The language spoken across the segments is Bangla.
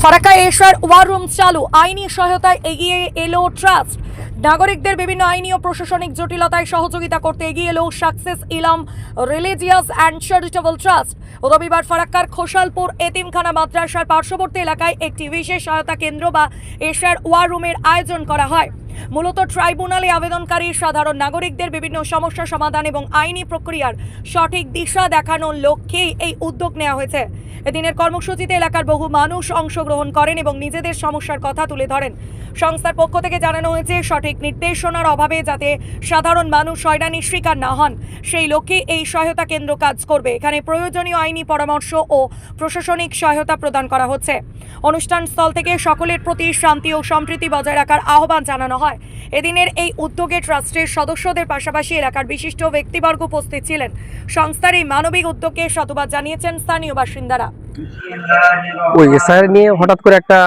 ফারাক্কায় এশিয়ার ওয়ার রুম চালু, আইনি সহায়তায় এগিয়ে এলো ট্রাস্ট। নাগরিকদের বিভিন্ন আইনি ও প্রশাসনিক জটিলতায় সহযোগিতা করতে এগিয়ে এলো সাকসেস ইলম রিলিজিয়াস অ্যান্ড চ্যারিটেবল ট্রাস্ট। রবিবার ফারাক্কার খোসালপুর এতিমখানা মাদ্রাসার পার্শ্ববর্তী এলাকায় একটি বিশেষ সহায়তা কেন্দ্র বা এশিয়ার ওয়ার রুমের আয়োজন করা হয়। মূলত ট্রাইব্যুনালে আবেদনকারী সাধারণ নাগরিকদের বিভিন্ন সমস্যা সমাধান এবং আইনি প্রক্রিয়ার সঠিক দিশা দেখানোর লক্ষ্যেই এই উদ্যোগ নেওয়া হয়েছে। এদিনের কর্মসূচিতে এলাকার বহু মানুষ অংশগ্রহণ করেন এবং নিজেদের সমস্যার কথা তুলে ধরেন। সংস্থার পক্ষ থেকে জানানো হয়েছে, সঠিক নির্দেশনার অভাবে যাতে সাধারণ মানুষ হয়রানির শিকার না হন, সেই লক্ষ্যে এই সহায়তা কেন্দ্র কাজ করবে। এখানে প্রয়োজনীয় আইনি পরামর্শ ও প্রশাসনিক সহায়তা প্রদান করা হচ্ছে। অনুষ্ঠান স্থল থেকে সকলের প্রতি শান্তি ও সম্প্রীতি বজায় রাখার আহ্বান জানানো হয়। এদিনের এই উদ্যোগে ট্রাস্টের সদস্যদের পাশাপাশি এলাকার বিশিষ্ট ব্যক্তিবর্গ উপস্থিত ছিলেন। সংস্থার এই মানবিক উদ্যোগকে সাধুবাদ জানিয়েছেন স্থানীয় বাসিন্দারা। ওই এসআইআর নিয়ে হঠাৎ করে একটা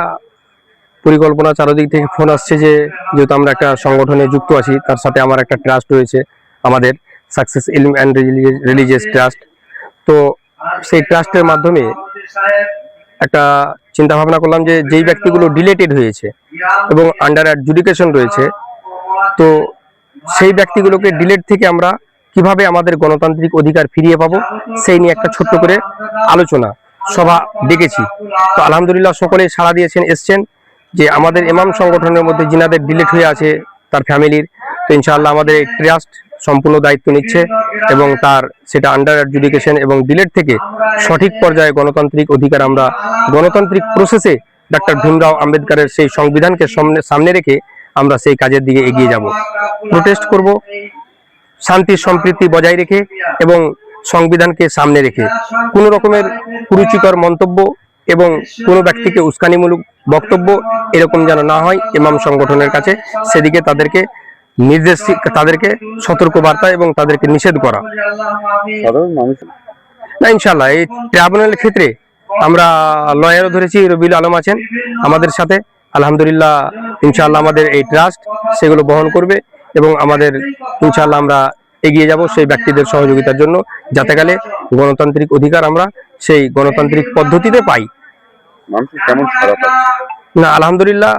পরিকল্পনা চারদিক থেকে ফোন আসছে যে যেহেতু আমরা একটা সংগঠনে যুক্ত আছি, তার সাথে আমার একটা ট্রাস্ট রয়েছে, আমাদের সাকসেস ইলম অ্যান্ড রিলিজিয়াস ট্রাস্ট। তো সেই ট্রাস্টের মাধ্যমে একটা চিন্তা ভাবনা করলাম যে যেই ব্যক্তিগুলো ডিলেটেড হয়েছে এবং আন্ডার অ্যাডজুডিকেশন রয়েছে, তো সেই ব্যক্তিগুলোকে ডিলেট থেকে আমরা কিভাবে আমাদের গণতান্ত্রিক অধিকার ফিরিয়ে পাবো সেই নিয়ে একটা ছোট্ট করে আলোচনা সভা ডেকেছি। তো আলহামদুলিল্লাহ সকলে সাড়া দিয়েছেন, এসছেন। যে আমাদের ইমাম সংগঠনের মধ্যে যিনাদের ডিলেট হয়ে আছে তার ফ্যামিলির, তো ইনশাআল্লাহ আমাদের এই ট্রাস্ট সম্পূর্ণ দায়িত্ব নিচ্ছে এবং তার সেটা আন্ডার অ্যাডজুডিকেশন এবং ডিলেট থেকে সঠিক পর্যায়ে গণতান্ত্রিক অধিকার আমরা গণতান্ত্রিক প্রসেসে ডক্টর ভীমরাও আম্বেদকরের সেই সংবিধানকে সামনে রেখে আমরা সেই কাজের দিকে এগিয়ে যাব। প্রোটেস্ট করব শান্তি সম্প্রীতি বজায় রেখে এবং সংবিধানকে সামনে রেখে। কোনো রকমের কুরুচিকর মন্তব্য এবং কোনো ব্যক্তিকে উস্কানিমূলক বক্তব্য এরকম যেন না হয় ইমাম সংগঠনের কাছে, সেদিকে তাদেরকে নির্দেশ, তাদেরকে সতর্ক বার্তা এবং তাদেরকে নিষেধ করা। না ইনশাল্লাহ এই ট্রাইব্যুনালের ক্ষেত্রে আমরা লয়ারও ধরেছি, রবিউল আলম আছেন আমাদের সাথে। আলহামদুলিল্লাহ ইনশাআল্লাহ আমাদের এই ট্রাস্ট সেগুলো বহন করবে এবং আমাদের ইনশাআল্লাহ আমরা এগিয়ে যাব সেই ব্যক্তিদের সহযোগিতার জন্য, যাতে গেলে গণতান্ত্রিক অধিকার আমরা সেই গণতান্ত্রিক পদ্ধতিতে পাই। না আলহামদুলিল্লাহ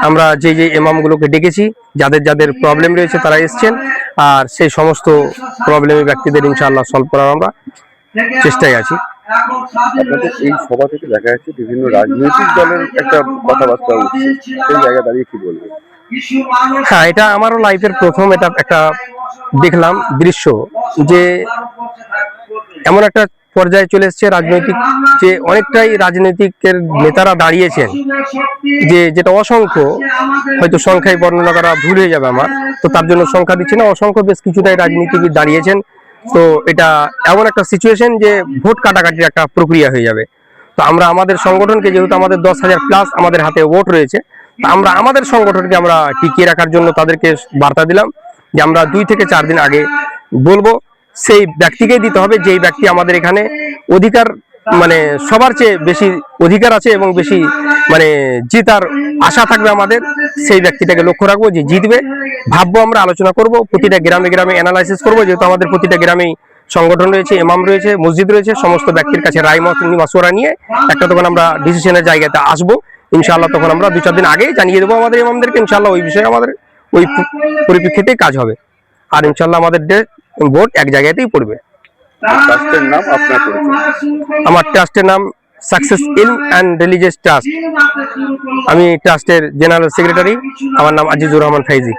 আমরা যে ইমামগুলোকে ডেকেছি, যাদের যাদের প্রবলেম রয়েছে তারা এসছেন, আর সেই সমস্ত প্রবলেমের ব্যক্তিদের ইনশাআল্লাহ সলভ করার আমরা চেষ্টায় আছি। এই সভা থেকে দেখা যাচ্ছে বিভিন্ন রাজনৈতিক দলের একটা কথাবার্তা উঠছে, সেই জায়গায় দাঁড়িয়ে কি বলবো? হ্যাঁ, এটা আমারও লাইফের প্রথম এটা একটা দেখলাম দৃশ্য, যে এমন একটা পর্যায়ে চলে এসছে রাজনৈতিক, যে অনেকটাই রাজনৈতিকের নেতারা দাঁড়িয়েছেন, যে যেটা অসংখ্য, হয়তো সংখ্যায় বর্ণনা করা ভুল হয়ে যাবে আমার, তো তার জন্য সংখ্যা দিচ্ছি না, অসংখ্য বেশ কিছুটাই রাজনীতিবিদ দাঁড়িয়েছেন। তো এটা এমন একটা সিচুয়েশন যে ভোট কাটাকাটির একটা প্রক্রিয়া হয়ে যাবে। তো আমরা আমাদের সংগঠনকে, যেহেতু আমাদের 10,000 প্লাস আমাদের হাতে ভোট রয়েছে, তা আমরা আমাদের সংগঠনকে আমরা টিকিয়ে রাখার জন্য তাদেরকে বার্তা দিলাম যে আমরা 2 থেকে 4 দিন আগে বলবো, সেই ব্যক্তিকেই দিতে হবে যেই ব্যক্তি আমাদের এখানে অধিকার, মানে সবার চেয়ে বেশি অধিকার আছে এবং বেশি মানে জিতার আশা থাকবে আমাদের, সেই ব্যক্তিটাকে লক্ষ্য রাখবো যে জিতবে। ভাববো, আমরা আলোচনা করব, প্রতিটা গ্রামে গ্রামে অ্যানালাইসিস করবো, যেহেতু আমাদের প্রতিটা গ্রামেই সংগঠন রয়েছে, ইমাম রয়েছে, মসজিদ রয়েছে, সমস্ত ব্যক্তির কাছে রায় মাসওয়ারা নিয়ে একটা তখন আমরা ডিসিশনের জায়গাতে আসবো ইনশাআল্লাহ। তখন আমরা 2-4 দিন আগেই জানিয়ে দেবো আমাদের ইমামদেরকে, ইনশাআল্লাহ ওই বিষয়ে আমাদের ওই পরিপ্রেক্ষিতেই কাজ হবে, আর ইনশাআল্লাহ আমাদের ভোট এক জায়গাতেই পড়বে। আমার ট্রাস্টের নাম সাকসেস ইলম অ্যান্ড রিলিজিয়াস ট্রাস্ট। আমি ট্রাস্টের জেনারেল সেক্রেটারি, আমার নাম আজিজুর রহমান ফাইজি।